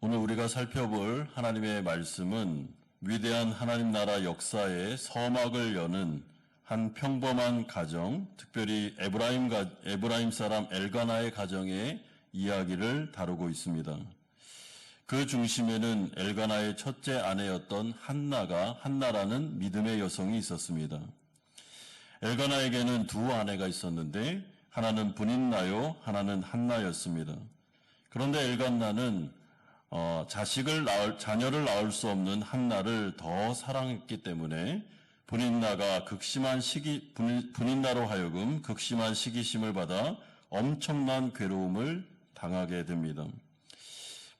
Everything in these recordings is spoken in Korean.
오늘 우리가 살펴볼 하나님의 말씀은 위대한 하나님 나라 역사의 서막을 여는 한 평범한 가정, 특별히 에브라임 사람 엘가나의 가정의 이야기를 다루고 있습니다. 그 중심에는 엘가나의 첫째 아내였던 한나라는 믿음의 여성이 있었습니다. 엘가나에게는 두 아내가 있었는데 하나는 브닛나요, 하나는 한나였습니다. 그런데 엘가나는 자녀를 낳을 수 없는 한나를 더 사랑했기 때문에 브닛나로 하여금 극심한 시기심을 받아 엄청난 괴로움을 당하게 됩니다.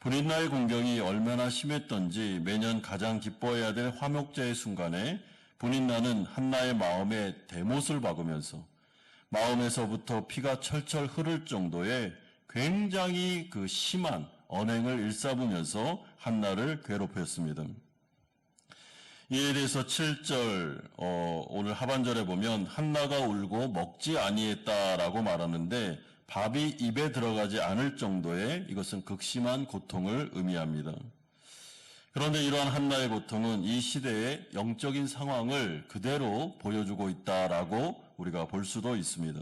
브닛나의 공경이 얼마나 심했던지 매년 가장 기뻐해야 될 화목제의 순간에 브닛나는 한나의 마음에 대못을 박으면서 마음에서부터 피가 철철 흐를 정도의 굉장히 심한 언행을 일삼으면서 한나를 괴롭혔습니다. 이에 대해서 7절 오늘 하반절에 보면 한나가 울고 먹지 아니했다라고 말하는데 밥이 입에 들어가지 않을 정도의 이것은 극심한 고통을 의미합니다. 그런데 이러한 한나의 고통은 이 시대의 영적인 상황을 그대로 보여주고 있다라고 우리가 볼 수도 있습니다.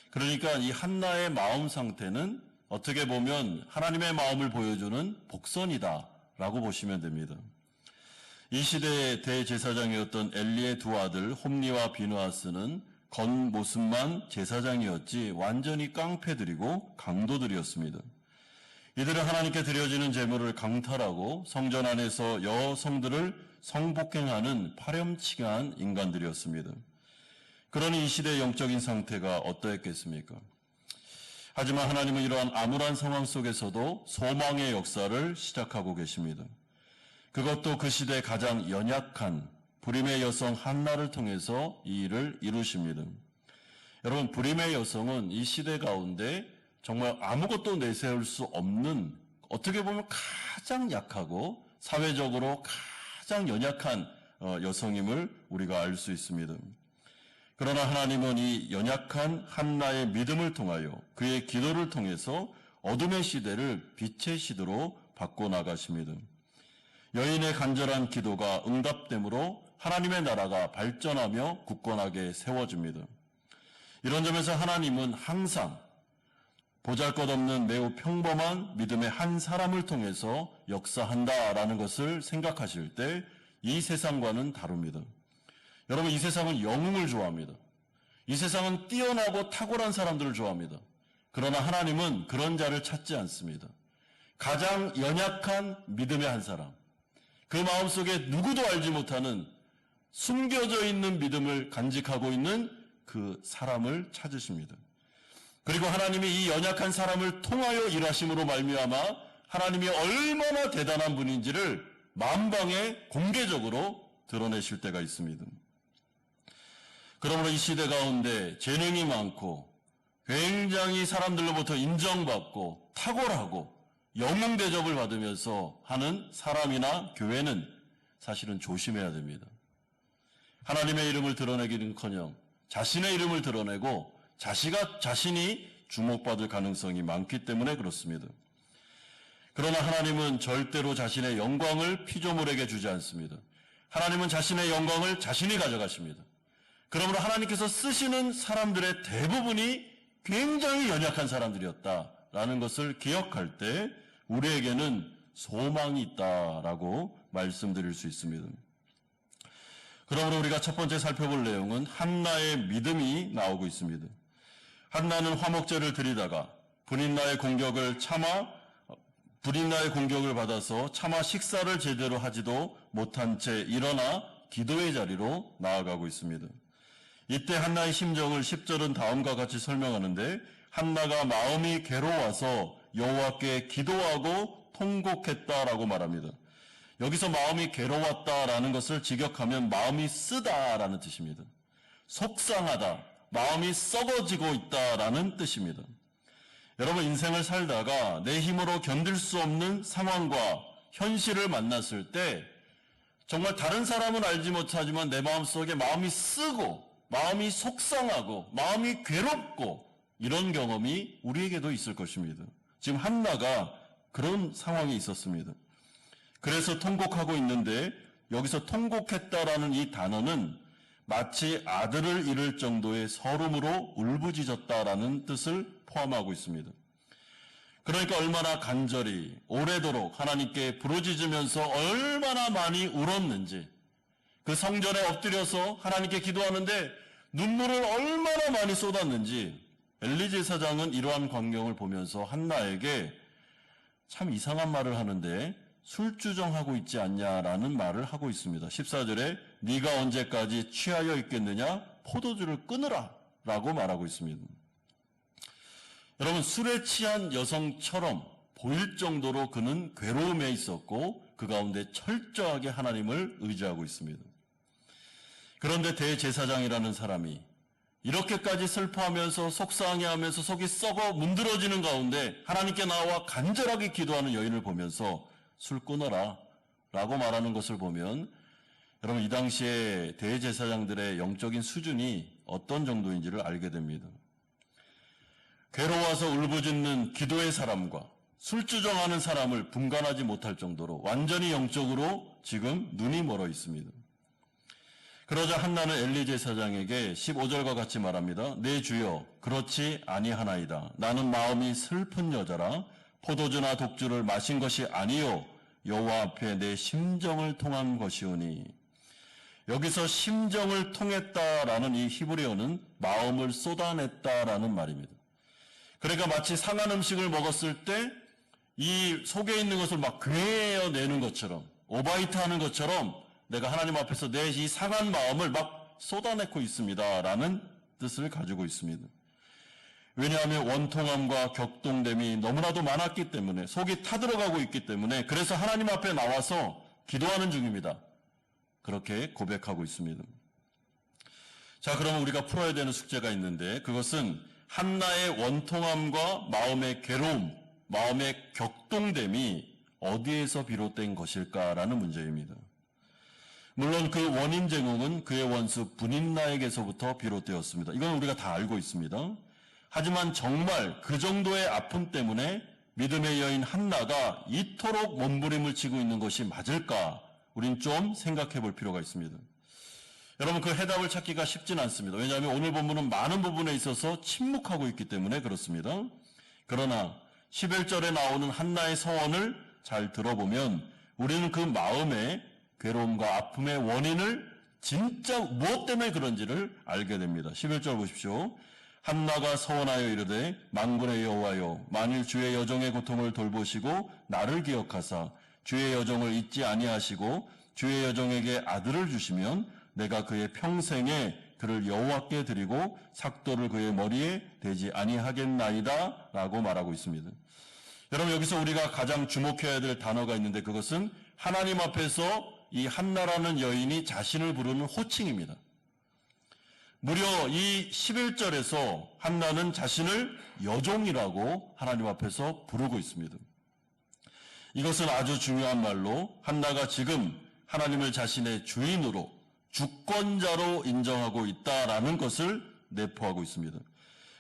그러니까 이 한나의 마음 상태는 어떻게 보면 하나님의 마음을 보여주는 복선이다라고 보시면 됩니다. 이 시대의 대제사장이었던 엘리의 두 아들 홈니와 비느하스는 겉모습만 제사장이었지 완전히 깡패들이고 강도들이었습니다. 이들은 하나님께 드려지는 제물을 강탈하고 성전 안에서 여성들을 성폭행하는 파렴치한 인간들이었습니다. 그러니 이 시대의 영적인 상태가 어떠했겠습니까? 하지만 하나님은 이러한 암울한 상황 속에서도 소망의 역사를 시작하고 계십니다. 그것도 그 시대의 가장 연약한 불임의 여성 한나를 통해서 이 일을 이루십니다. 여러분, 불임의 여성은 이 시대 가운데 정말 아무것도 내세울 수 없는, 어떻게 보면 가장 약하고 사회적으로 가장 연약한 여성임을 우리가 알 수 있습니다. 그러나 하나님은 이 연약한 한나의 믿음을 통하여 그의 기도를 통해서 어둠의 시대를 빛의 시대로 바꿔나가십니다. 여인의 간절한 기도가 응답됨으로 하나님의 나라가 발전하며 굳건하게 세워집니다. 이런 점에서 하나님은 항상 보잘것없는 매우 평범한 믿음의 한 사람을 통해서 역사한다라는 것을 생각하실 때 이 세상과는 다릅니다. 여러분, 이 세상은 영웅을 좋아합니다. 이 세상은 뛰어나고 탁월한 사람들을 좋아합니다. 그러나 하나님은 그런 자를 찾지 않습니다. 가장 연약한 믿음의 한 사람, 그 마음속에 누구도 알지 못하는 숨겨져 있는 믿음을 간직하고 있는 그 사람을 찾으십니다. 그리고 하나님이 이 연약한 사람을 통하여 일하심으로 말미암아 하나님이 얼마나 대단한 분인지를 만방에 공개적으로 드러내실 때가 있습니다. 그러므로 이 시대 가운데 재능이 많고 굉장히 사람들로부터 인정받고 탁월하고 영웅 대접을 받으면서 하는 사람이나 교회는 사실은 조심해야 됩니다. 하나님의 이름을 드러내기는커녕 자신의 이름을 드러내고 자신이 주목받을 가능성이 많기 때문에 그렇습니다. 그러나 하나님은 절대로 자신의 영광을 피조물에게 주지 않습니다. 하나님은 자신의 영광을 자신이 가져가십니다. 그러므로 하나님께서 쓰시는 사람들의 대부분이 굉장히 연약한 사람들이었다라는 것을 기억할 때 우리에게는 소망이 있다라고 말씀드릴 수 있습니다. 그러므로 우리가 첫 번째 살펴볼 내용은 한나의 믿음이 나오고 있습니다. 한나는 화목제를 드리다가 브닛나의 공격을 받아서 차마 식사를 제대로 하지도 못한 채 일어나 기도의 자리로 나아가고 있습니다. 이때 한나의 심정을 10절은 다음과 같이 설명하는데 한나가 마음이 괴로워서 여호와께 기도하고 통곡했다라고 말합니다. 여기서 마음이 괴로웠다라는 것을 직역하면 마음이 쓰다라는 뜻입니다. 속상하다, 마음이 썩어지고 있다라는 뜻입니다. 여러분, 인생을 살다가 내 힘으로 견딜 수 없는 상황과 현실을 만났을 때 정말 다른 사람은 알지 못하지만 내 마음속에 마음이 쓰고 마음이 속상하고 마음이 괴롭고 이런 경험이 우리에게도 있을 것입니다. 지금 한나가 그런 상황이 있었습니다. 그래서 통곡하고 있는데 여기서 통곡했다라는 이 단어는 마치 아들을 잃을 정도의 서름으로 울부짖었다라는 뜻을 포함하고 있습니다. 그러니까 얼마나 간절히 오래도록 하나님께 부르짖으면서 얼마나 많이 울었는지, 그 성전에 엎드려서 하나님께 기도하는데 눈물을 얼마나 많이 쏟았는지 엘리 제사장은 이러한 광경을 보면서 한나에게 참 이상한 말을 하는데 술주정하고 있지 않냐라는 말을 하고 있습니다. 14절에 네가 언제까지 취하여 있겠느냐? 포도주를 끊으라 라고 말하고 있습니다. 여러분, 술에 취한 여성처럼 보일 정도로 그는 괴로움에 있었고 그 가운데 철저하게 하나님을 의지하고 있습니다. 그런데 대제사장이라는 사람이 이렇게까지 슬퍼하면서 속상해하면서 속이 썩어 문드러지는 가운데 하나님께 나와 간절하게 기도하는 여인을 보면서 술 끊어라 라고 말하는 것을 보면 여러분, 이 당시에 대제사장들의 영적인 수준이 어떤 정도인지를 알게 됩니다. 괴로워서 울부짖는 기도의 사람과 술주정하는 사람을 분간하지 못할 정도로 완전히 영적으로 지금 눈이 멀어 있습니다. 그러자 한나는 엘리 제사장에게 15절과 같이 말합니다. 내 주여, 그렇지 아니하나이다. 나는 마음이 슬픈 여자라 포도주나 독주를 마신 것이 아니요 여호와 앞에 내 심정을 통한 것이오니. 여기서 심정을 통했다라는 이 히브리어는 마음을 쏟아냈다라는 말입니다. 그러니까 마치 상한 음식을 먹었을 때 이 속에 있는 것을 막 괴어내는 것처럼, 오바이트하는 것처럼 내가 하나님 앞에서 내 이 상한 마음을 막 쏟아내고 있습니다라는 뜻을 가지고 있습니다. 왜냐하면 원통함과 격동됨이 너무나도 많았기 때문에, 속이 타들어가고 있기 때문에, 그래서 하나님 앞에 나와서 기도하는 중입니다. 그렇게 고백하고 있습니다. 자, 그러면 우리가 풀어야 되는 숙제가 있는데, 그것은 한나의 원통함과 마음의 괴로움, 마음의 격동됨이 어디에서 비롯된 것일까라는 문제입니다. 물론 그 원인 제공은 그의 원수 분인나에게서부터 비롯되었습니다. 이건 우리가 다 알고 있습니다. 하지만 정말 그 정도의 아픔 때문에 믿음의 여인 한나가 이토록 몸부림을 치고 있는 것이 맞을까? 우린 좀 생각해 볼 필요가 있습니다. 여러분, 그 해답을 찾기가 쉽진 않습니다. 왜냐하면 오늘 본문은 많은 부분에 있어서 침묵하고 있기 때문에 그렇습니다. 그러나 11절에 나오는 한나의 서원을 잘 들어보면 우리는 그 마음의 괴로움과 아픔의 원인을 진짜 무엇 때문에 그런지를 알게 됩니다. 11절 보십시오. 한나가 서원하여 이르되 만군의 여호와여, 만일 주의 여종의 고통을 돌보시고 나를 기억하사 주의 여종을 잊지 아니하시고 주의 여종에게 아들을 주시면 내가 그의 평생에 그를 여호와께 드리고 삭도를 그의 머리에 대지 아니하겠나이다 라고 말하고 있습니다. 여러분, 여기서 우리가 가장 주목해야 될 단어가 있는데 그것은 하나님 앞에서 이 한나라는 여인이 자신을 부르는 호칭입니다. 무려 이 11절에서 한나는 자신을 여종이라고 하나님 앞에서 부르고 있습니다. 이것은 아주 중요한 말로 한나가 지금 하나님을 자신의 주인으로, 주권자로 인정하고 있다라는 것을 내포하고 있습니다.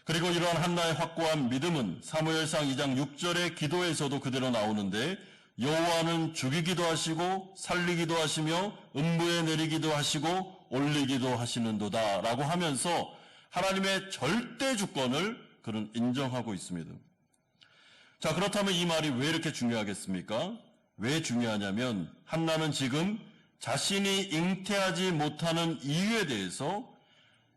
그리고 이러한 한나의 확고한 믿음은 사무엘상 2장 6절의 기도에서도 그대로 나오는데 여호와는 죽이기도 하시고 살리기도 하시며 음부에 내리기도 하시고 올리기도 하시는도다 라고 하면서 하나님의 절대 주권을 그는 인정하고 있습니다. 자, 그렇다면 이 말이 왜 이렇게 중요하겠습니까? 왜 중요하냐면 한나는 지금 자신이 잉태하지 못하는 이유에 대해서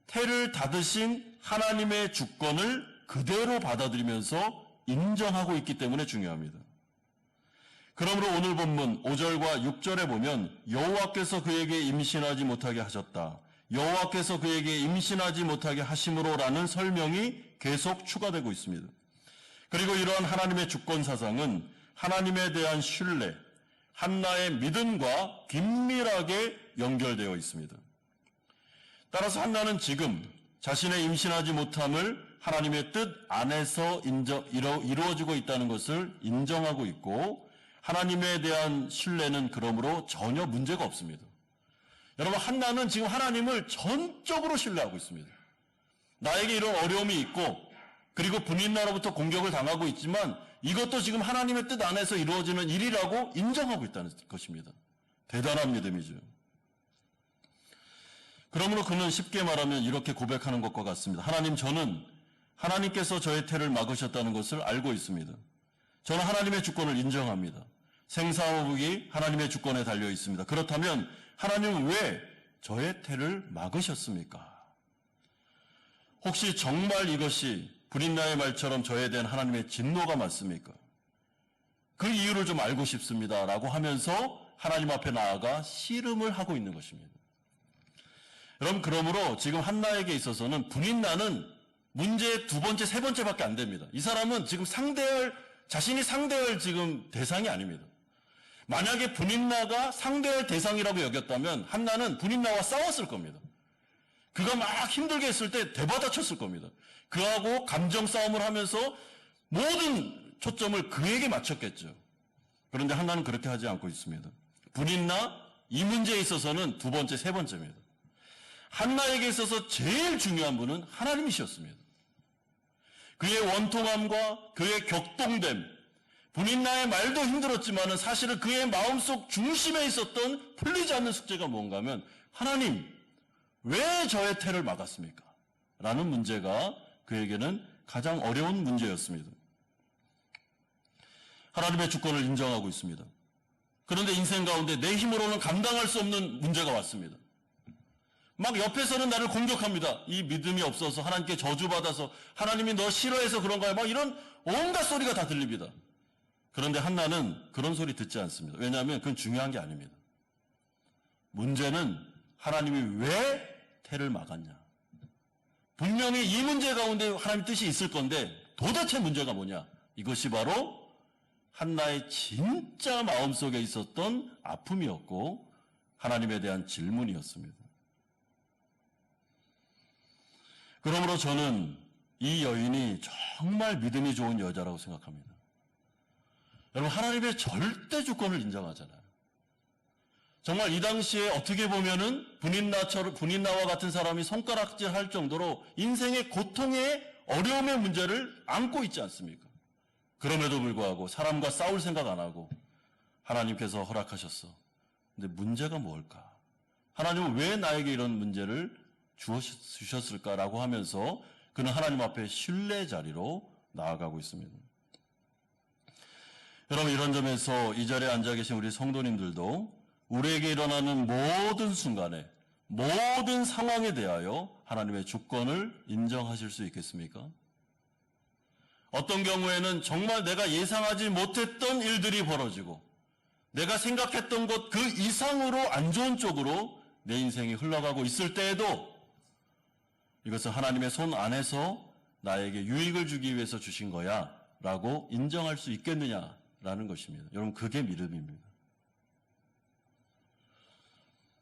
태를 닫으신 하나님의 주권을 그대로 받아들이면서 인정하고 있기 때문에 중요합니다. 그러므로 오늘 본문 5절과 6절에 보면 여호와께서 그에게 임신하지 못하게 하셨다, 여호와께서 그에게 임신하지 못하게 하심으로라는 설명이 계속 추가되고 있습니다. 그리고 이러한 하나님의 주권 사상은 하나님에 대한 신뢰, 한나의 믿음과 긴밀하게 연결되어 있습니다. 따라서 한나는 지금 자신의 임신하지 못함을 하나님의 뜻 안에서 이루어지고 있다는 것을 인정하고 있고 하나님에 대한 신뢰는 그러므로 전혀 문제가 없습니다. 여러분, 한나는 지금 하나님을 전적으로 신뢰하고 있습니다. 나에게 이런 어려움이 있고 그리고 분인나로부터 공격을 당하고 있지만 이것도 지금 하나님의 뜻 안에서 이루어지는 일이라고 인정하고 있다는 것입니다. 대단한 믿음이죠. 그러므로 그는 쉽게 말하면 이렇게 고백하는 것과 같습니다. 하나님, 저는 하나님께서 저의 태를 막으셨다는 것을 알고 있습니다. 저는 하나님의 주권을 인정합니다. 생사호복이 하나님의 주권에 달려 있습니다. 그렇다면 하나님은 왜 저의 태를 막으셨습니까? 혹시 정말 이것이 브린나의 말처럼 저에 대한 하나님의 진노가 맞습니까? 그 이유를 좀 알고 싶습니다. 라고 하면서 하나님 앞에 나아가 씨름을 하고 있는 것입니다. 여러분, 그러므로 지금 한나에게 있어서는 브린나는 문제의 두 번째, 세 번째밖에 안 됩니다. 이 사람은 지금 자신이 상대할 지금 대상이 아닙니다. 만약에 브린나가 상대할 대상이라고 여겼다면 한나는 브린나와 싸웠을 겁니다. 그가 막 힘들게 했을 때 대받아쳤을 겁니다. 그하고 감정 싸움을 하면서 모든 초점을 그에게 맞췄겠죠. 그런데 한나는 그렇게 하지 않고 있습니다. 브린나, 이 문제에 있어서는 두 번째, 세 번째입니다. 한나에게 있어서 제일 중요한 분은 하나님이셨습니다. 그의 원통함과 그의 격동됨, 브린나의 말도 힘들었지만 사실은 그의 마음속 중심에 있었던 풀리지 않는 숙제가 뭔가 하면 하나님, 왜 저의 태를 막았습니까? 라는 문제가 그에게는 가장 어려운 문제였습니다. 하나님의 주권을 인정하고 있습니다. 그런데 인생 가운데 내 힘으로는 감당할 수 없는 문제가 왔습니다. 막 옆에서는 나를 공격합니다. 이 믿음이 없어서 하나님께 저주받아서 하나님이 너 싫어해서 그런가요? 막 이런 온갖 소리가 다 들립니다. 그런데 한나는 그런 소리 듣지 않습니다. 왜냐하면 그건 중요한 게 아닙니다. 문제는 하나님이 왜 태를 막았냐. 분명히 이 문제 가운데 하나님의 뜻이 있을 건데 도대체 문제가 뭐냐. 이것이 바로 한나의 진짜 마음속에 있었던 아픔이었고 하나님에 대한 질문이었습니다. 그러므로 저는 이 여인이 정말 믿음이 좋은 여자라고 생각합니다. 여러분, 하나님의 절대 주권을 인정하잖아요. 정말 이 당시에 어떻게 보면은 분인나와 같은 사람이 손가락질 할 정도로 인생의 고통의 어려움의 문제를 안고 있지 않습니까? 그럼에도 불구하고 사람과 싸울 생각 안 하고 하나님께서 허락하셨어. 근데 문제가 뭘까? 하나님은 왜 나에게 이런 문제를 주셨을까라고 하면서 그는 하나님 앞에 신뢰의 자리로 나아가고 있습니다. 여러분, 이런 점에서 이 자리에 앉아 계신 우리 성도님들도 우리에게 일어나는 모든 순간에 모든 상황에 대하여 하나님의 주권을 인정하실 수 있겠습니까? 어떤 경우에는 정말 내가 예상하지 못했던 일들이 벌어지고 내가 생각했던 것 그 이상으로 안 좋은 쪽으로 내 인생이 흘러가고 있을 때에도 이것은 하나님의 손 안에서 나에게 유익을 주기 위해서 주신 거야 라고 인정할 수 있겠느냐라는 것입니다. 여러분, 그게 믿음입니다.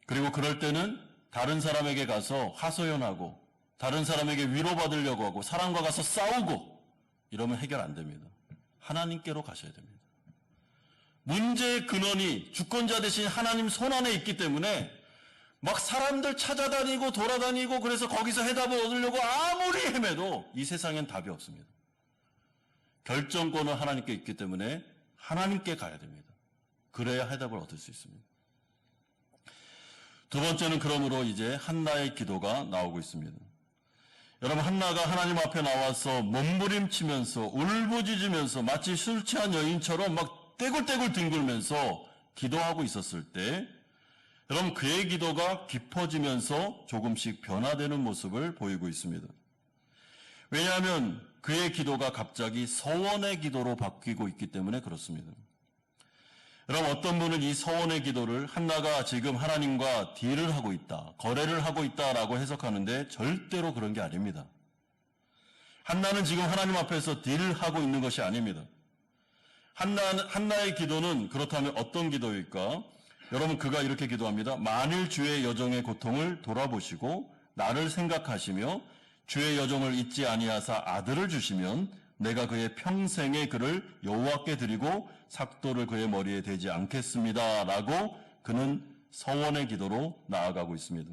그리고 그럴 때는 다른 사람에게 가서 하소연하고 다른 사람에게 위로받으려고 하고 사람과 가서 싸우고 이러면 해결 안 됩니다. 하나님께로 가셔야 됩니다. 문제의 근원이 주권자 대신 하나님 손 안에 있기 때문에 막 사람들 찾아다니고 돌아다니고 그래서 거기서 해답을 얻으려고 아무리 헤매도 이 세상엔 답이 없습니다. 결정권은 하나님께 있기 때문에 하나님께 가야 됩니다. 그래야 해답을 얻을 수 있습니다. 두 번째는 그러므로 이제 한나의 기도가 나오고 있습니다. 여러분, 한나가 하나님 앞에 나와서 몸부림치면서 울부짖으면서 마치 술 취한 여인처럼 막 떼굴떼굴 뒹굴면서 기도하고 있었을 때 여러분, 그의 기도가 깊어지면서 조금씩 변화되는 모습을 보이고 있습니다. 왜냐하면 그의 기도가 갑자기 서원의 기도로 바뀌고 있기 때문에 그렇습니다. 여러분, 어떤 분은 이 서원의 기도를 한나가 지금 하나님과 딜을 하고 있다, 거래를 하고 있다라고 해석하는데 절대로 그런 게 아닙니다. 한나는 지금 하나님 앞에서 딜을 하고 있는 것이 아닙니다. 한나의 기도는 그렇다면 어떤 기도일까? 여러분, 그가 이렇게 기도합니다. 만일 주의 여종의 고통을 돌아보시고 나를 생각하시며 주의 여종을 잊지 아니하사 아들을 주시면 내가 그의 평생의 그를 여호와께 드리고 삭도를 그의 머리에 대지 않겠습니다. 라고 그는 서원의 기도로 나아가고 있습니다.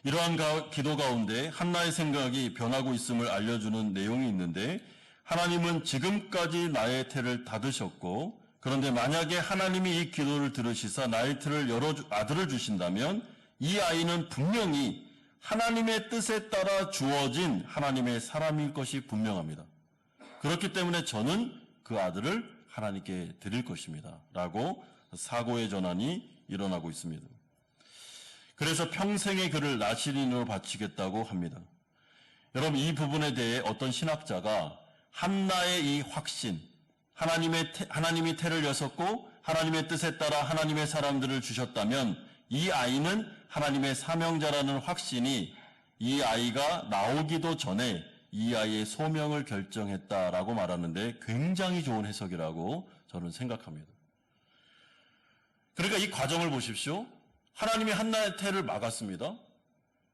이러한 기도 가운데 한나의 생각이 변하고 있음을 알려주는 내용이 있는데 하나님은 지금까지 나의 태를 닫으셨고, 그런데 만약에 하나님이 이 기도를 들으시사 나의 태를 열어 아들을 주신다면 이 아이는 분명히 하나님의 뜻에 따라 주어진 하나님의 사람일 것이 분명합니다. 그렇기 때문에 저는 그 아들을 하나님께 드릴 것입니다. 라고 사고의 전환이 일어나고 있습니다. 그래서 평생의 그를 나시린으로 바치겠다고 합니다. 여러분, 이 부분에 대해 어떤 신학자가 한나의 이 확신, 하나님이 태를 여셨고 하나님의 뜻에 따라 하나님의 사람들을 주셨다면 이 아이는 하나님의 사명자라는 확신이 이 아이가 나오기도 전에 이 아이의 소명을 결정했다라고 말하는데 굉장히 좋은 해석이라고 저는 생각합니다. 그러니까 이 과정을 보십시오. 하나님이 한나의 태를 막았습니다.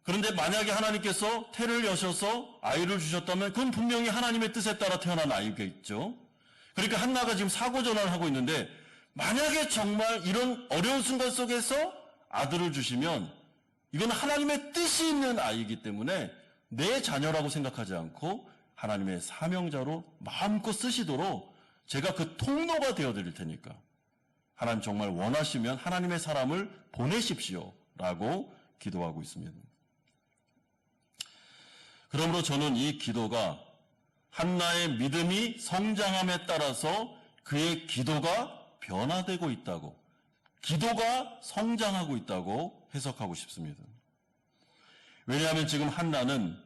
그런데 만약에 하나님께서 태를 여셔서 아이를 주셨다면 그건 분명히 하나님의 뜻에 따라 태어난 아이겠죠. 그러니까 한나가 지금 사고전환을 하고 있는데 만약에 정말 이런 어려운 순간 속에서 아들을 주시면 이건 하나님의 뜻이 있는 아이이기 때문에 내 자녀라고 생각하지 않고 하나님의 사명자로 마음껏 쓰시도록 제가 그 통로가 되어드릴 테니까 하나님 정말 원하시면 하나님의 사람을 보내십시오 라고 기도하고 있습니다. 그러므로 저는 이 기도가 한나의 믿음이 성장함에 따라서 그의 기도가 변화되고 있다고, 기도가 성장하고 있다고 해석하고 싶습니다. 왜냐하면 지금 한나는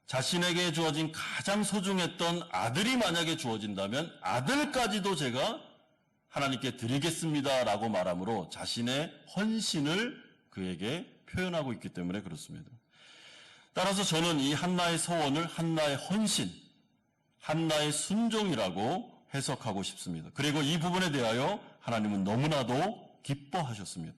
자신에게 주어진 가장 소중했던 아들이 만약에 주어진다면 아들까지도 제가 하나님께 드리겠습니다라고 말함으로 자신의 헌신을 그에게 표현하고 있기 때문에 그렇습니다. 따라서 저는 이 한나의 서원을 한나의 헌신, 한나의 순종이라고 해석하고 싶습니다. 그리고 이 부분에 대하여 하나님은 너무나도 기뻐하셨습니다.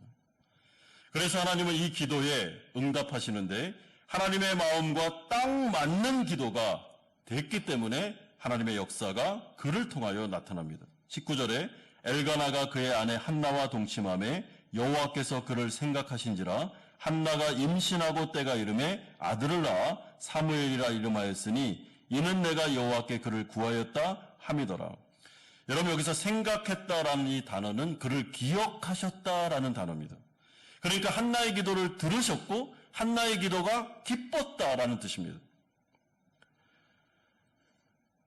그래서 하나님은 이 기도에 응답하시는데 하나님의 마음과 딱 맞는 기도가 됐기 때문에 하나님의 역사가 그를 통하여 나타납니다. 19절에 엘가나가 그의 아내 한나와 동침하매 여호와께서 그를 생각하신지라 한나가 임신하고 때가 이름에 아들을 낳아 사무엘이라 이름하였으니 이는 내가 여호와께 그를 구하였다 함이더라. 여러분, 여기서 생각했다라는 이 단어는 그를 기억하셨다라는 단어입니다. 그러니까 한나의 기도를 들으셨고 한나의 기도가 기뻤다라는 뜻입니다.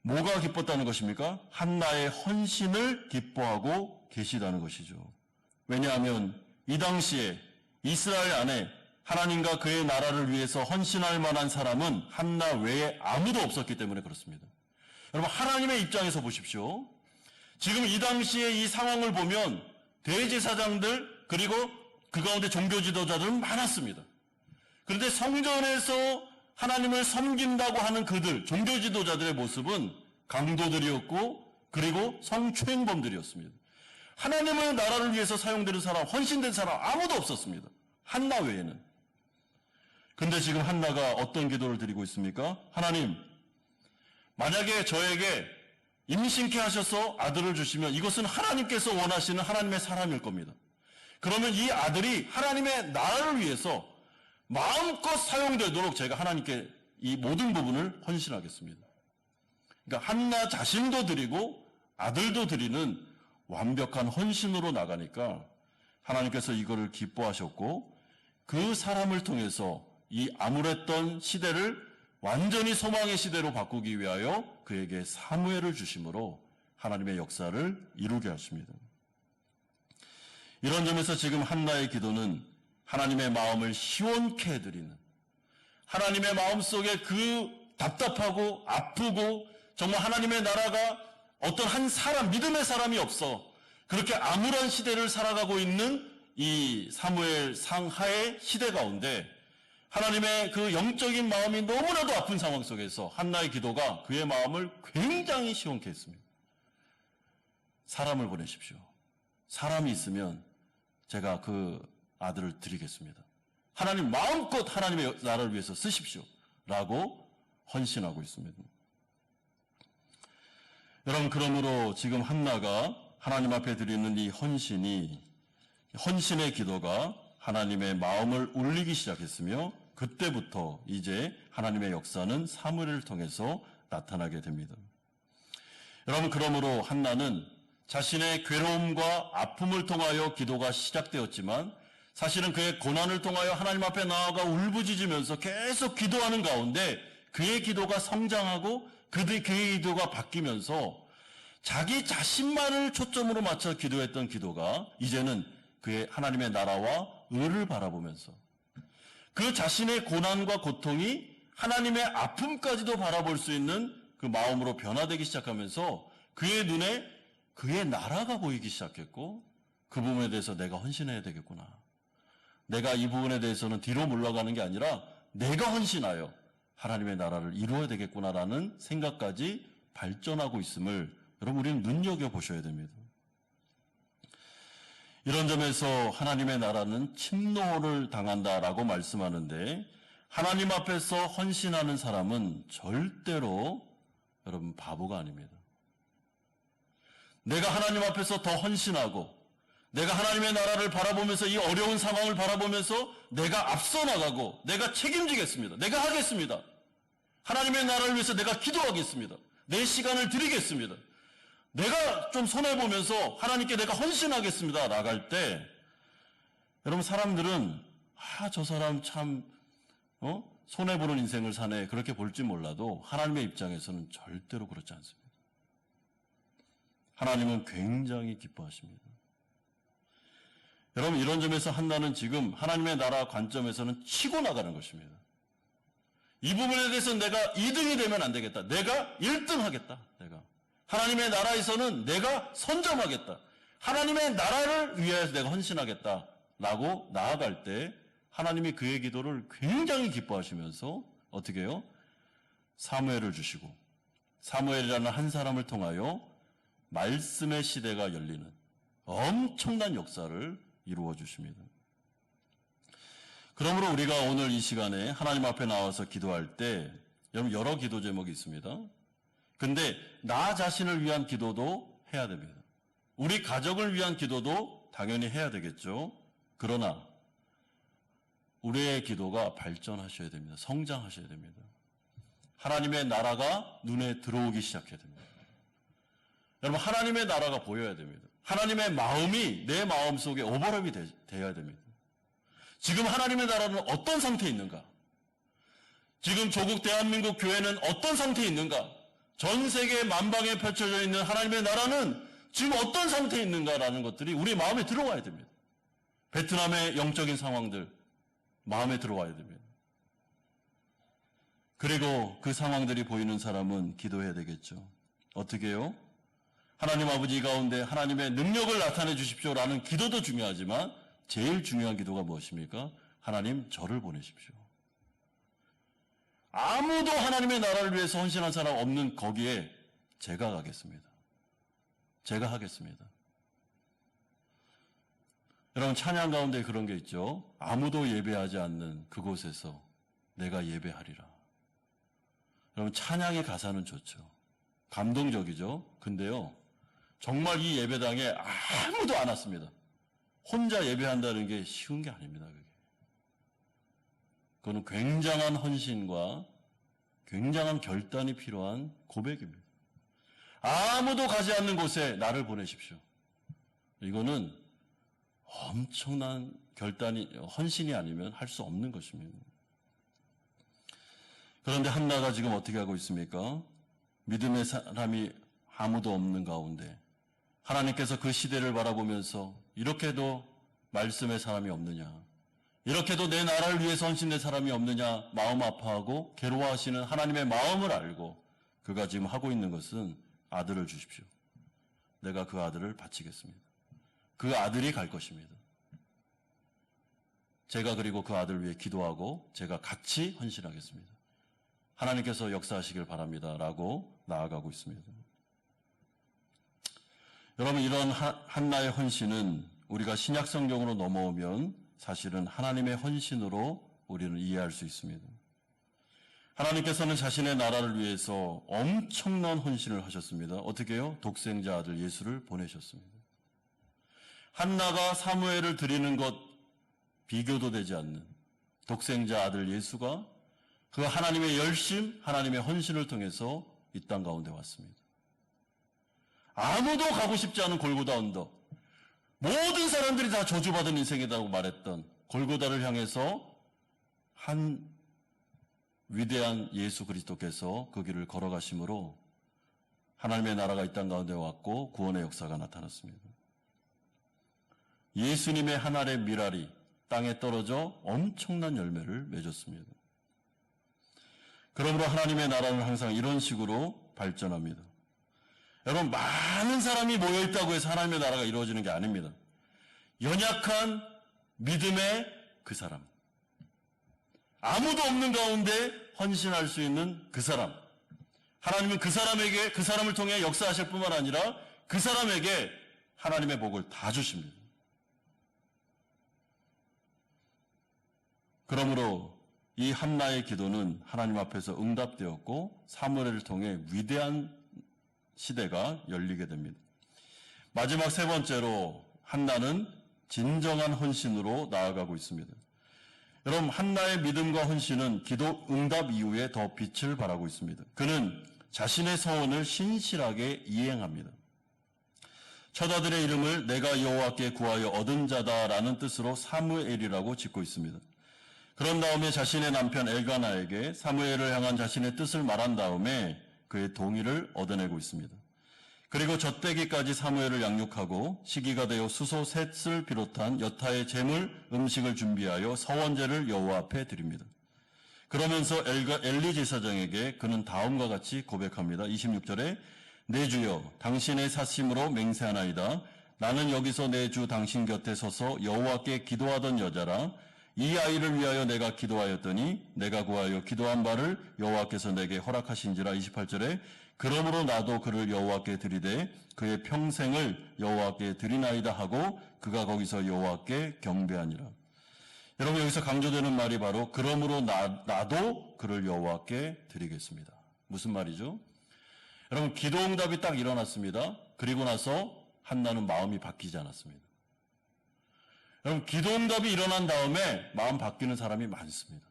뭐가 기뻤다는 것입니까? 한나의 헌신을 기뻐하고 계시다는 것이죠. 왜냐하면 이 당시에 이스라엘 안에 하나님과 그의 나라를 위해서 헌신할 만한 사람은 한나 외에 아무도 없었기 때문에 그렇습니다. 여러분, 하나님의 입장에서 보십시오. 지금 이 당시에 이 상황을 보면 대제사장들 그리고 그 가운데 종교 지도자들은 많았습니다. 그런데 성전에서 하나님을 섬긴다고 하는 그들, 종교 지도자들의 모습은 강도들이었고 그리고 성추행범들이었습니다. 하나님의 나라를 위해서 사용되는 사람, 헌신된 사람 아무도 없었습니다. 한나 외에는. 근데 지금 한나가 어떤 기도를 드리고 있습니까? 하나님, 만약에 저에게 임신케 하셔서 아들을 주시면 이것은 하나님께서 원하시는 하나님의 사람일 겁니다. 그러면 이 아들이 하나님의 나라를 위해서 마음껏 사용되도록 제가 하나님께 이 모든 부분을 헌신하겠습니다. 그러니까 한나 자신도 드리고 아들도 드리는 완벽한 헌신으로 나가니까 하나님께서 이거를 기뻐하셨고 그 사람을 통해서 이 암울했던 시대를 완전히 소망의 시대로 바꾸기 위하여 그에게 사무엘을 주심으로 하나님의 역사를 이루게 하십니다. 이런 점에서 지금 한나의 기도는 하나님의 마음을 시원케 해드리는, 하나님의 마음속에 그 답답하고 아프고 정말 하나님의 나라가 어떤 한 사람, 믿음의 사람이 없어 그렇게 암울한 시대를 살아가고 있는 이 사무엘 상하의 시대 가운데 하나님의 그 영적인 마음이 너무나도 아픈 상황 속에서 한나의 기도가 그의 마음을 굉장히 시원케 했습니다. 사람을 보내십시오. 사람이 있으면 제가 그 아들을 드리겠습니다. 하나님 마음껏 하나님의 나라를 위해서 쓰십시오. 라고 헌신하고 있습니다. 여러분, 그러므로 지금 한나가 하나님 앞에 드리는 이 헌신의 기도가 하나님의 마음을 울리기 시작했으며 그때부터 이제 하나님의 역사는 사무엘을 통해서 나타나게 됩니다. 여러분, 그러므로 한나는 자신의 괴로움과 아픔을 통하여 기도가 시작되었지만 사실은 그의 고난을 통하여 하나님 앞에 나아가 울부짖으면서 계속 기도하는 가운데 그의 기도가 성장하고 그의 기도가 바뀌면서 자기 자신만을 초점으로 맞춰 기도했던 기도가 이제는 그의 하나님의 나라와 의를 바라보면서 그 자신의 고난과 고통이 하나님의 아픔까지도 바라볼 수 있는 그 마음으로 변화되기 시작하면서 그의 눈에 그의 나라가 보이기 시작했고 그 부분에 대해서 내가 헌신해야 되겠구나. 내가 이 부분에 대해서는 뒤로 물러가는 게 아니라 내가 헌신하여 하나님의 나라를 이루어야 되겠구나라는 생각까지 발전하고 있음을 여러분 우리는 눈여겨보셔야 됩니다. 이런 점에서 하나님의 나라는 침노를 당한다라고 말씀하는데 하나님 앞에서 헌신하는 사람은 절대로 여러분 바보가 아닙니다. 내가 하나님 앞에서 더 헌신하고 내가 하나님의 나라를 바라보면서 이 어려운 상황을 바라보면서 내가 앞서 나가고 내가 책임지겠습니다. 내가 하겠습니다. 하나님의 나라를 위해서 내가 기도하겠습니다. 내 시간을 드리겠습니다. 내가 좀 손해보면서 하나님께 내가 헌신하겠습니다. 나갈 때 여러분 사람들은 저 사람 참 손해보는 인생을 사네 그렇게 볼지 몰라도 하나님의 입장에서는 절대로 그렇지 않습니다. 하나님은 굉장히 기뻐하십니다. 여러분 이런 점에서 한나는 지금 하나님의 나라 관점에서는 치고 나가는 것입니다. 이 부분에 대해서 내가 2등이 되면 안 되겠다. 내가 1등 하겠다. 내가 하나님의 나라에서는 내가 선점하겠다. 하나님의 나라를 위해서 내가 헌신하겠다라고 나아갈 때 하나님이 그의 기도를 굉장히 기뻐하시면서 어떻게 해요? 사무엘을 주시고 사무엘이라는 한 사람을 통하여 말씀의 시대가 열리는 엄청난 역사를 이루어 주십니다. 그러므로 우리가 오늘 이 시간에 하나님 앞에 나와서 기도할 때 여러분 여러 기도 제목이 있습니다. 근데 나 자신을 위한 기도도 해야 됩니다. 우리 가족을 위한 기도도 당연히 해야 되겠죠. 그러나 우리의 기도가 발전하셔야 됩니다. 성장하셔야 됩니다. 하나님의 나라가 눈에 들어오기 시작해야 됩니다. 여러분 하나님의 나라가 보여야 됩니다. 하나님의 마음이 내 마음속에 오버랩이 되어야 됩니다. 지금 하나님의 나라는 어떤 상태에 있는가? 지금 조국 대한민국 교회는 어떤 상태에 있는가? 전 세계 만방에 펼쳐져 있는 하나님의 나라는 지금 어떤 상태에 있는가라는 것들이 우리 마음에 들어와야 됩니다. 베트남의 영적인 상황들 마음에 들어와야 됩니다. 그리고 그 상황들이 보이는 사람은 기도해야 되겠죠. 어떻게 해요? 하나님 아버지 가운데 하나님의 능력을 나타내 주십시오라는 기도도 중요하지만 제일 중요한 기도가 무엇입니까? 하나님 저를 보내십시오. 아무도 하나님의 나라를 위해서 헌신한 사람 없는 거기에 제가 가겠습니다. 제가 하겠습니다. 여러분 찬양 가운데 그런 게 있죠. 아무도 예배하지 않는 그곳에서 내가 예배하리라. 여러분 찬양의 가사는 좋죠. 감동적이죠. 근데요. 정말 이 예배당에 아무도 안 왔습니다. 혼자 예배한다는 게 쉬운 게 아닙니다. 그거는 굉장한 헌신과 굉장한 결단이 필요한 고백입니다. 아무도 가지 않는 곳에 나를 보내십시오. 이거는 엄청난 결단이, 헌신이 아니면 할 수 없는 것입니다. 그런데 한나가 지금 어떻게 하고 있습니까? 믿음의 사람이 아무도 없는 가운데 하나님께서 그 시대를 바라보면서 이렇게도 말씀의 사람이 없느냐, 이렇게도 내 나라를 위해서 헌신된 사람이 없느냐 마음 아파하고 괴로워하시는 하나님의 마음을 알고 그가 지금 하고 있는 것은 아들을 주십시오. 내가 그 아들을 바치겠습니다. 그 아들이 갈 것입니다. 제가 그리고 그 아들을 위해 기도하고 제가 같이 헌신하겠습니다. 하나님께서 역사하시길 바랍니다. 라고 나아가고 있습니다. 여러분 이런 한나의 헌신은 우리가 신약 성경으로 넘어오면 사실은 하나님의 헌신으로 우리는 이해할 수 있습니다. 하나님께서는 자신의 나라를 위해서 엄청난 헌신을 하셨습니다. 어떻게 해요? 독생자 아들 예수를 보내셨습니다. 한나가 사무엘을 드리는 것 비교도 되지 않는 독생자 아들 예수가 그 하나님의 열심, 하나님의 헌신을 통해서 이 땅 가운데 왔습니다. 아무도 가고 싶지 않은 골고다 언덕, 모든 사람들이 다 저주받은 인생이라고 말했던 골고다를 향해서 한 위대한 예수 그리스도께서 그 길을 걸어가심으로 하나님의 나라가 이 땅 가운데 왔고 구원의 역사가 나타났습니다. 예수님의 한 알의 밀알이 땅에 떨어져 엄청난 열매를 맺었습니다. 그러므로 하나님의 나라는 항상 이런 식으로 발전합니다. 여러분, 많은 사람이 모여있다고 해서 하나님의 나라가 이루어지는 게 아닙니다. 연약한 믿음의 그 사람, 아무도 없는 가운데 헌신할 수 있는 그 사람, 하나님은 그 사람에게, 그 사람을 통해 역사하실 뿐만 아니라 그 사람에게 하나님의 복을 다 주십니다. 그러므로 이 한나의 기도는 하나님 앞에서 응답되었고 사무엘을 통해 위대한 시대가 열리게 됩니다. 마지막 세 번째로 한나는 진정한 헌신으로 나아가고 있습니다. 여러분, 한나의 믿음과 헌신은 기도 응답 이후에 더 빛을 발하고 있습니다. 그는 자신의 서원을 신실하게 이행합니다. 처자들의 이름을 내가 여호와께 구하여 얻은 자다라는 뜻으로 사무엘이라고 짓고 있습니다. 그런 다음에 자신의 남편 엘가나에게 사무엘을 향한 자신의 뜻을 말한 다음에 그의 동의를 얻어내고 있습니다. 그리고 젖대기까지 사무엘을 양육하고 시기가 되어 수소 셋을 비롯한 여타의 제물, 음식을 준비하여 서원제를 여호와 앞에 드립니다. 그러면서 엘리 제사장에게 그는 다음과 같이 고백합니다. 26절에 내 주여 당신의 사심으로 맹세하나이다. 나는 여기서 내 주 당신 곁에 서서 여호와께 기도하던 여자라. 이 아이를 위하여 내가 기도하였더니 내가 구하여 기도한 바를 여호와께서 내게 허락하신지라. 28절에 그러므로 나도 그를 여호와께 드리되 그의 평생을 여호와께 드리나이다 하고 그가 거기서 여호와께 경배하니라. 여러분, 여기서 강조되는 말이 바로 그러므로 나도 그를 여호와께 드리겠습니다. 무슨 말이죠? 여러분, 기도응답이 딱 일어났습니다. 그리고 나서 한나는 마음이 바뀌지 않았습니다. 여러분, 기도응답이 일어난 다음에 마음 바뀌는 사람이 많습니다.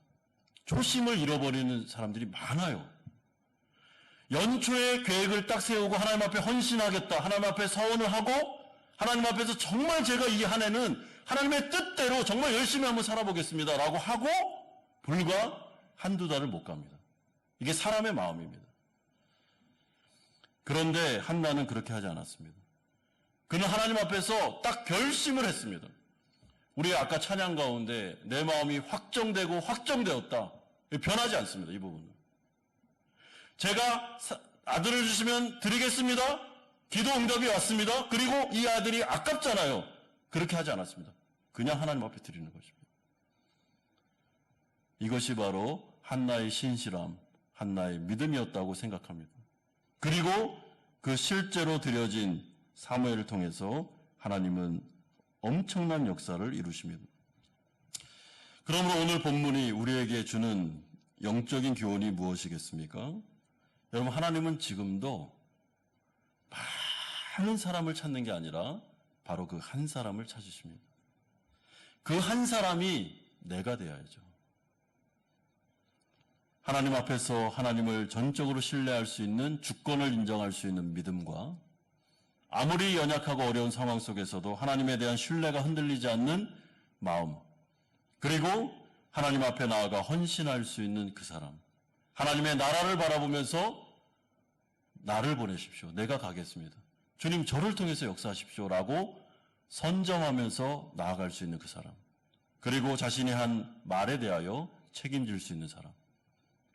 초심을 잃어버리는 사람들이 많아요. 연초에 계획을 딱 세우고 하나님 앞에 헌신하겠다, 하나님 앞에 서원을 하고 하나님 앞에서 정말 제가 이 한 해는 하나님의 뜻대로 정말 열심히 한번 살아보겠습니다 라고 하고 불과 한두 달을 못 갑니다. 이게 사람의 마음입니다. 그런데 한나는 그렇게 하지 않았습니다. 그는 하나님 앞에서 딱 결심을 했습니다. 우리 아까 찬양 가운데 내 마음이 확정되고 확정되었다. 변하지 않습니다. 이 부분은. 제가 아들을 주시면 드리겠습니다. 기도 응답이 왔습니다. 그리고 이 아들이 아깝잖아요. 그렇게 하지 않았습니다. 그냥 하나님 앞에 드리는 것입니다. 이것이 바로 한나의 신실함, 한나의 믿음이었다고 생각합니다. 그리고 그 실제로 드려진 사무엘을 통해서 하나님은 엄청난 역사를 이루십니다. 그러므로 오늘 본문이 우리에게 주는 영적인 교훈이 무엇이겠습니까? 여러분, 하나님은 지금도 많은 사람을 찾는 게 아니라 바로 그 한 사람을 찾으십니다. 그 한 사람이 내가 되어야죠. 하나님 앞에서 하나님을 전적으로 신뢰할 수 있는, 주권을 인정할 수 있는 믿음과 아무리 연약하고 어려운 상황 속에서도 하나님에 대한 신뢰가 흔들리지 않는 마음, 그리고 하나님 앞에 나아가 헌신할 수 있는 그 사람, 하나님의 나라를 바라보면서 나를 보내십시오. 내가 가겠습니다. 주님, 저를 통해서 역사하십시오 라고 선정하면서 나아갈 수 있는 그 사람, 그리고 자신이 한 말에 대하여 책임질 수 있는 사람,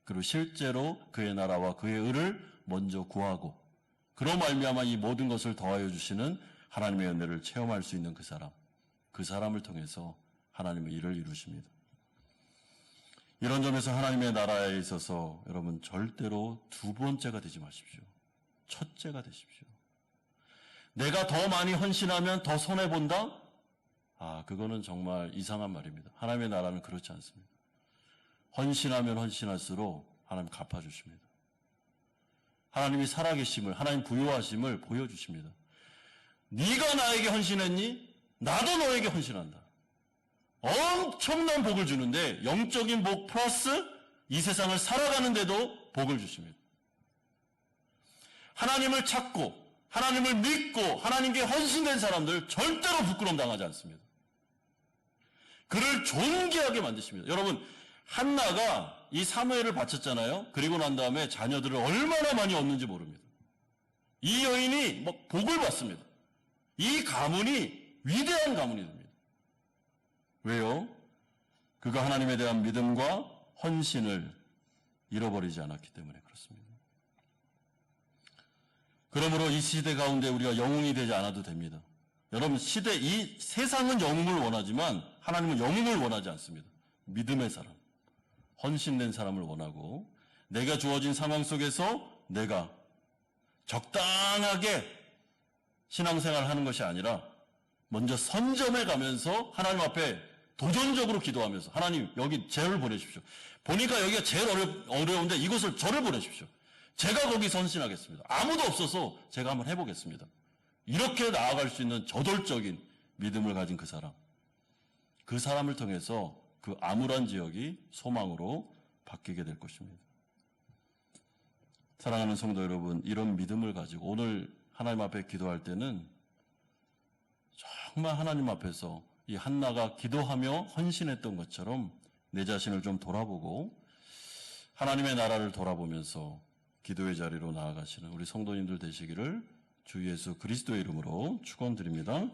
그리고 실제로 그의 나라와 그의 의를 먼저 구하고 그로 말미암아 이 모든 것을 더하여 주시는 하나님의 은혜를 체험할 수 있는 그 사람, 그 사람을 통해서 하나님의 일을 이루십니다. 이런 점에서 하나님의 나라에 있어서 여러분 절대로 두 번째가 되지 마십시오. 첫째가 되십시오. 내가 더 많이 헌신하면 더 손해본다? 그거는 정말 이상한 말입니다. 하나님의 나라는 그렇지 않습니다. 헌신하면 헌신할수록 하나님 갚아주십니다. 하나님이 살아계심을, 하나님 부요하심을 보여주십니다. 네가 나에게 헌신했니? 나도 너에게 헌신한다. 엄청난 복을 주는데 영적인 복 플러스 이 세상을 살아가는데도 복을 주십니다. 하나님을 찾고 하나님을 믿고 하나님께 헌신된 사람들 절대로 부끄러움 당하지 않습니다. 그를 존귀하게 만드십니다. 여러분, 한나가 이 사무엘을 바쳤잖아요. 그리고 난 다음에 자녀들을 얼마나 많이 얻는지 모릅니다. 이 여인이 막 복을 받습니다. 이 가문이 위대한 가문이 됩니다. 왜요? 그가 하나님에 대한 믿음과 헌신을 잃어버리지 않았기 때문에 그렇습니다. 그러므로 이 시대 가운데 우리가 영웅이 되지 않아도 됩니다. 여러분, 이 세상은 영웅을 원하지만 하나님은 영웅을 원하지 않습니다. 믿음의 사람, 헌신된 사람을 원하고, 내가 주어진 상황 속에서 내가 적당하게 신앙생활을 하는 것이 아니라 먼저 선점해 가면서 하나님 앞에 도전적으로 기도하면서, 하나님 여기 저를 보내십시오. 보니까 여기가 제일 어려운데 이곳을 저를 보내십시오. 제가 거기 선신하겠습니다. 아무도 없어서 제가 한번 해보겠습니다. 이렇게 나아갈 수 있는 저돌적인 믿음을 가진 그 사람을 통해서 그 암울한 지역이 소망으로 바뀌게 될 것입니다. 사랑하는 성도 여러분, 이런 믿음을 가지고 오늘 하나님 앞에 기도할 때는 정말 하나님 앞에서 이 한나가 기도하며 헌신했던 것처럼 내 자신을 좀 돌아보고 하나님의 나라를 돌아보면서 기도의 자리로 나아가시는 우리 성도님들 되시기를 주 예수 그리스도의 이름으로 축원드립니다.